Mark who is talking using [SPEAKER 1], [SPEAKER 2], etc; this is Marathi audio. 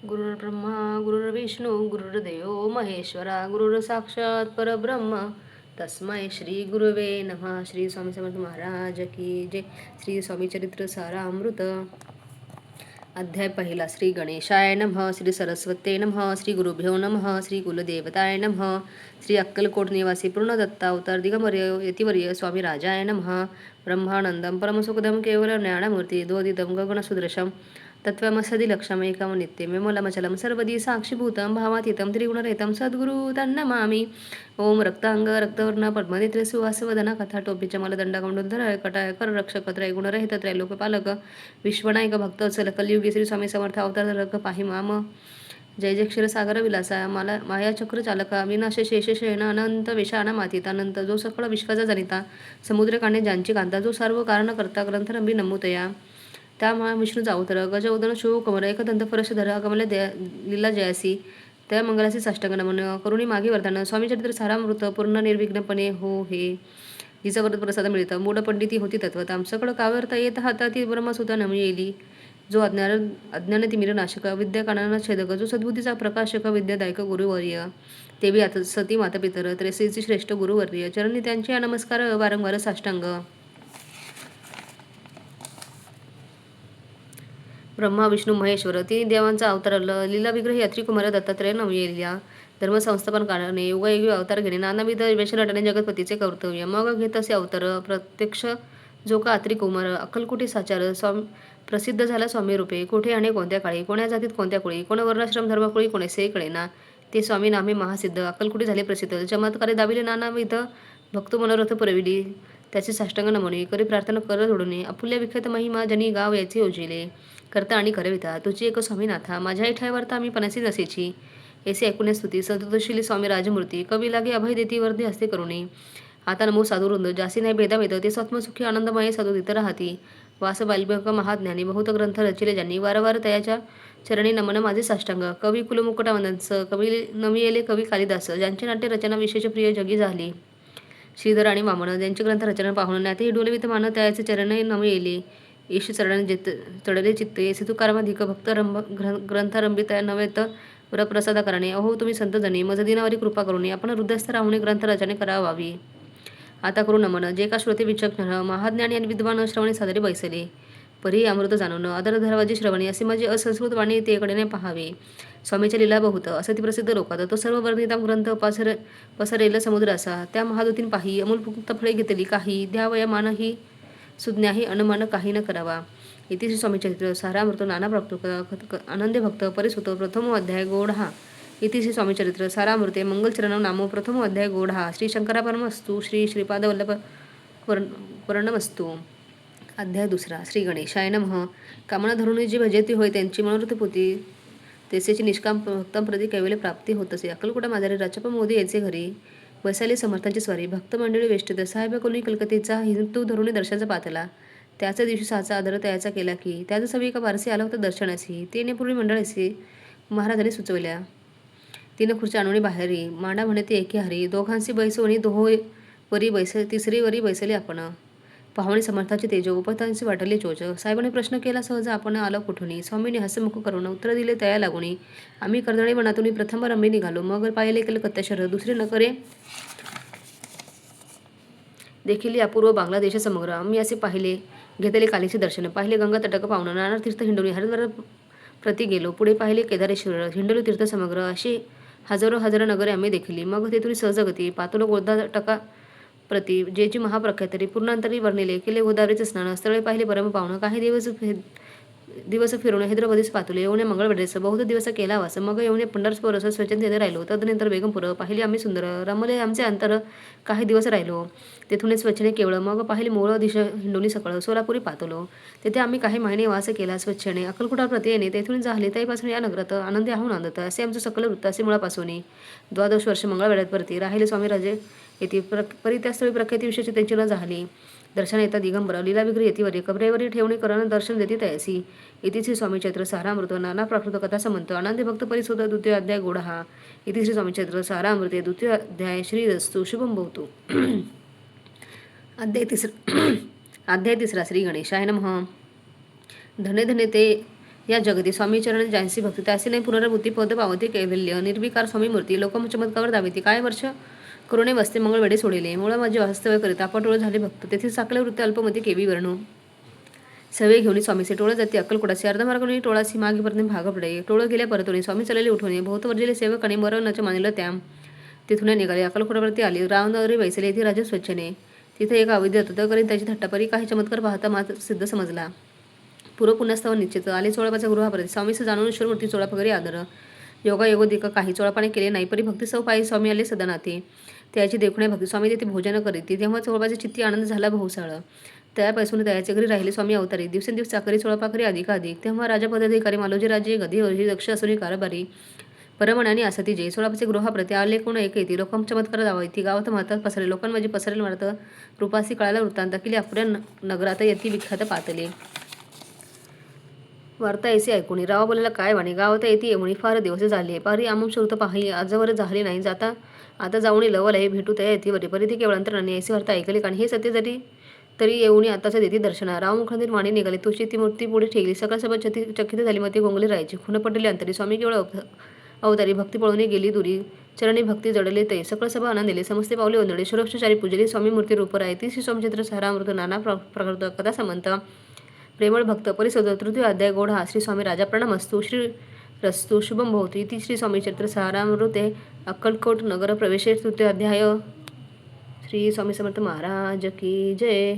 [SPEAKER 1] गुरुर्ब्रह्मा गुरुर्विष्णू गुरुर्देव महेश्वरा गुरुर साक्षात परब्रह्म तस्मै श्री गुरुवे नमः. श्री स्वामी समर्थ महाराज की जय. श्री स्वामी चरित्र सारामृत. अध्याय पहिला. श्री गणेशाय नमः. श्री सरस्वते नमः. श्री गुरुभ्यो नमः. श्री कुलदेवताय नमः. श्री अक्कलकोट निवासी पूर्णदत्ता अवतार दिगंबर्य यतिवर्य स्वामी राजाय नमः. ब्रह्मानंदम परमसुखदम केवल ज्ञानमूर्ती द्वोदितं गगनसुदृशं तत्त्वमसदिलक्षम् एकं नित्यं विमलमचलं सर्वदी साक्षिभूतं भावातीतं त्रिगुणरहितं सद्गुरु तन्नमामि. ओम रक्तांग रक्तवर्ण पद्मनेत्र सुवासवदना कथाटोपी चमलदंडकौंडोद्धर कटाय कररक्षक त्रैगुणरहित त्रैलोकपालक विश्वनायक भक्त अचल कलियुगी श्री स्वामी समर्थ अवतारक पाहि माम. जय जय क्षीरसागर विलासा मला मायाचक्र चालका विनाश शेष शयन अनंत विषाणा मातीता अनंत जो सकळ विश्वाचा जनिता समुद्रकांडे ज्यांची कांता जो सर्व कारण करता ग्रंथरंभी नमूतया त्या महाविष्णूचा अवतार गजवदन कमर एकदंत फरशधर कमल लीला जयासी त्या मंगलासी साष्टांग नमन करुणी मागे वर्धन स्वामी चरित्र सारामृत पूर्ण निर्विघ्नपणे हो हे. जिचा व्रत प्रसाद मिळतं मूढ पंडिती होती तत्वताम सकळ कावर्ता येत हाताती ब्रह्मसुता नमी येली जो अज्ञान तिमिर नाशक विद्या कानाना छेदक जो सद्बुद्धीचा प्रकाशक विद्यादायक गुरुवर्य तेवी आता सती माता पितर त्रेसीची श्रेष्ठ गुरुवर्य चरणी त्यांचे नमस्कार वारंवार साष्टांग. ब्रह्मा विष्णू महेश्वर तीन देवांचा अवतार लीला विग्रह यात्री कुमार दत्तात्रय नवलेल्या धर्म संस्थापन कारणे युगायुगी अवतार घेणे नानाविध वेश नटणे जगतपतीचे कर्तव्य मग घेत असे अवतार प्रत्यक्ष जो का आत्री कुमार अक्कलकोटी साचार स्वामी प्रसिद्ध झाला स्वामी रूपे कोठे आणि कोणत्या काळी कोण्या जातीत कोणत्या कुळी कोण वर्णाश्रम धर्मकुळी कोणी से कळेना ते स्वामी नामे महासिद्ध अक्कलकोटी झाले प्रसिद्ध चमत्कारे दाबिले नानाविध भक्त मनोरथ पुरविली त्याचे साष्टांग नमने करी प्रार्थना करत ओढणे अपुल्य विख्यात महिमा जनी गाव याचे उजिले करता आणि करविता तुझी एक स्वामीनाथा माझ्या इठायवरता मी पणासी नसेची ऐसे ऐकुने स्तुती सततशीली स्वामी राजमूर्ती कवी लागे अभय देती वर्धे हस्ते करुणे आता नमो साधुवृंद जासी नाही भेदाभेद ते स्वात्मसुखी आनंदमय साधू तिथं राहती वास बाल्यक महाज्ञानी बहुत ग्रंथ रचिले ज्यांनी वारंवार तयाच्या चरणी नमन माझे साष्टांग कवी कुलमुकुटावंदनस कवी नवियेले कवी कालिदास ज्यांचे नाट्य रचना विशेष प्रिय जगी झाली श्रीधर आणि वामन ज्यांचे ग्रंथ रचना पाहून ज्ञाते डोलवित मान त्याचे चरण नवियेले ईश चरण जित चढले चित्ते सितुकारामधिक भक्त ग्रंथारंभित नव्हेत वरप्रसादा करणे अहो तुम्ही संतजनी मज दिनावरी कृपा करूने आपण हृदयस्थ राहून ग्रंथ रचने करावावी. आता करू नमन जे का श्रोते विचक्षण महाज्ञानी आणि विद्वान श्रवणे सादरे बैसले परी अमृत जाणून आदर धर्वाजी श्रवणे असे माझे असंस्कृत वाणी तेकडे पाहावे. स्वामीच्या लीला बहुत असती प्रसिद्ध लोकात तो सर्व वर्णिता ग्रंथ पसरेल समुद्र असा त्या महादूतीन पाही अमूलपुक्त फळे घेतली काही द्यावया मान ही सुज्ञाही अनुमान काही न करावा. इथे स्वामी चरित्र सारामृत नाना प्राप्त आनंदे भक्त परिसुत प्रथम अध्याय गोढा. इथे स्वामी चरित्र सारामृते मंगलचरण नामो प्रथम अध्याय गोढा. श्री शंकरापरमस्तु श्री श्रीपाद वल्लभ वर्णमस्तु. अध्याय दुसरा. श्री गणेशाय नमः. कामना धरून जी भजती होय त्यांची मनोरथपोती तेसेची निष्काम भक्तांप्रती कैवल्य प्राप्ती होत असे. अक्कलकोटा माझारी राचप्पा मोदी याचे घरी वैशाली समर्थांची स्वारी भक्त मंडळी वेष्टित साहेब कोणी कलकत्तेचा हिंदू धरुणी दर्शनाचा पातला त्याच दिवशी साचा आदर तयाचा केला की त्याच सवी एका पारसी आला होता दर्शनासी ते पूर्वी मंडळीसी महाराजांनी सुचवल्या तिनं खुर्च्या आणून बाहेरी मांडा म्हणे ते एके हरी दोघांशी बैसवणी दोहो वरी तिसरी वरी बैसली आपण पाहुणे समर्थाचे तेजो उपतांचे वाटले चोच. साहेबांनी प्रश्न केला सहज आपण आलो कुठून स्वामींनी हसमुख करून उत्तर दिले तया लागुनी आम्ही कर्दळी वनातून प्रथम रंबी निघालो मग पाहिले कलकत्ता शहर दुसरे नकरे देखील अपूर्व बांगलादेश समग्र आम्ही असे पाहिले घेतले कालीचे दर्शन पाहिले गंगा तटक पाहुणं नाना तीर्थ हिंडोली हरिद्वार प्रति गेलो पुढे पाहिले केदारेश्वर हिंडोली तीर्थ समग्र अशी हजारो नगरे आम्ही देखील मग तेथून सहजगती पातुलो गोदा टका प्रति जेची महाप्रख्यातरी पूर्णांतरी वर्णिले केले गोदावरीचे स्नान स्थळे पाहिले परम पाहुणं काही दिवस फिरून हैदराबादीस पातुले येऊन मंगळवेढेस बहुत दिवस केला वास मग येऊन पंढरपूर असं स्वच्छन तिथे राहिलो तदनंतर बेगमपूर पाहिले आम्ही सुंदर रमले आमचे अंतर काही दिवस राहिलो तेथून स्वच्छने केवळ मग पाहिले मोळ दिशा हिंडोली सकळ सोलापुरी पातलो तेथे आम्ही काही महिने वास केला स्वच्छने अक्कलकोटा प्रति येणे तेथून झाले त्यापासून या नगरात आनंदी आहून आनंदत असे आमचं सकल वृत्त असे मुळापासून 12 वर्ष मंगळवेढ्यात परती राहिले स्वामी राजे येथे परी त्या स्थळी प्रख्याती विषयाची त्यांची न झाली दर्शन येता दिगंबर लीला विग्रह येतीवरी कबरेवरी ठेवणी करण दर्शन देती तयासी इतिश्री स्वामी चैत्र सारामृत नाना प्राकृत कथा समंत आनंदी भक्त परिसुद्ध द्वितीय अध्याय गोढा. इतिश्री स्वामी चैत्र सारामृते द्वितीय अध्याय श्रीरस्तु शुभम भवतु. अध्याय तिसरा. श्री गणेशाय नमः. धने धने ते या जगती स्वामी चरण ज्यांसी भक्ती त्यासी नाही पुनरावृत्ती पद पावती कैवल्य निर्विकार स्वामी मूर्ती लोकचमत्कावर दाविती काय वर्ष करुणे वस्ते मंगळ वेडे सोडिले मुळ माझे वास्तव्य करिता पटोळ झाले भक्त तेथे साकले वृत्ती अल्पमती केवी वर्णू सवे घेऊन स्वामीचे टोळ जाते अक्कलकोटाचे अर्धमार्गणी टोळासी मागेपर्यंत भाग पडे टोळ गेल्या परतोनी स्वामी चलले उठवणे बहुत वर्जिले सेवक आणि मरणाचे मानिलं त्या तिथून निघाले अक्कलकोटावरती आली रावनगरी बैसले येथे राजा स्वच्छने तिथे एक अवैध तत करीत त्याची थट्टापरी काही चमत्कार पाहता मात्र सिद्ध समजला पूर्व पुण्यस्तव निश्चित आले चोळापाचा गृहापर्यंत स्वामीस जाणून ईश्वरमूर्ती चोळापगरी आदर योगायोगोदिक काही चोळापाने केले नाही परी भक्ती सौ पायी स्वामी आले सदनाथे त्याची देखणे भक्ती स्वामी तेथे भोजन करीत तेव्हा चोळपाचे चित्ती आनंद झाला बहुसाळ त्यापासून त्याच्या घरी राहिले स्वामी अवतारी दिवसेंदिवस चाकरी चोळापाकरी अधिकाधिक तेव्हा राजा पदाधिकारी मालोजी राजे गधी हरी दक्ष असुरी कारभारी परमणाने असती जे सोळापाचे गृहाप्रती आले कोण एक येते लोकं चमत्कार दावायती गावात मातात पसरले लोकांमध्ये पसरेल मारत रूपासी कळाला वृत्तांत केली अपुऱ्या नगरात यती विख्यात पातले वार्ता ऐसी ऐकून रावा बोलायला काय वाणी गावात येते येऊनी फार दिवस झाले पारी आमुम श्रुत पाही आजवर झाले नाही जाता आता जाऊन लवल हे भेटू त्या येते वरी परी ती केवळ अंतराने ऐसी वार्ता ऐकली कारण हे सत्य तरी येऊनी आताच देते दर्शना राव मुखांतील वाणी निघाली तुझी ती मूर्ती पुढे ठेवली सकाळ सभा चकित झाली मग ती गोंगली राहायची खुन पडलेली अंतरी स्वामी केवळ अवतारी भक्ती पळून गेली दुरी चरणी भक्ती जडले ते सकळ सभा आनंदिले समस्ते पावले ओंदळे सुरक्षाचारी पूजली स्वामी मूर्ती रूप राय ती श्री स्वामीचित्र सारामृत नाना प्रकृत कथा समंत प्रेमळ भक्त परिसोद तृतीय अध्याय गोढ हा श्री स्वामी राजा प्रणमस्तु श्री रस्तु शुभम भवती इति श्री स्वामी चरित्र सारामृते अक्कलकोट नगर प्रवेशे तृतीय अध्याय श्री स्वामी समर्थ महाराज की जय।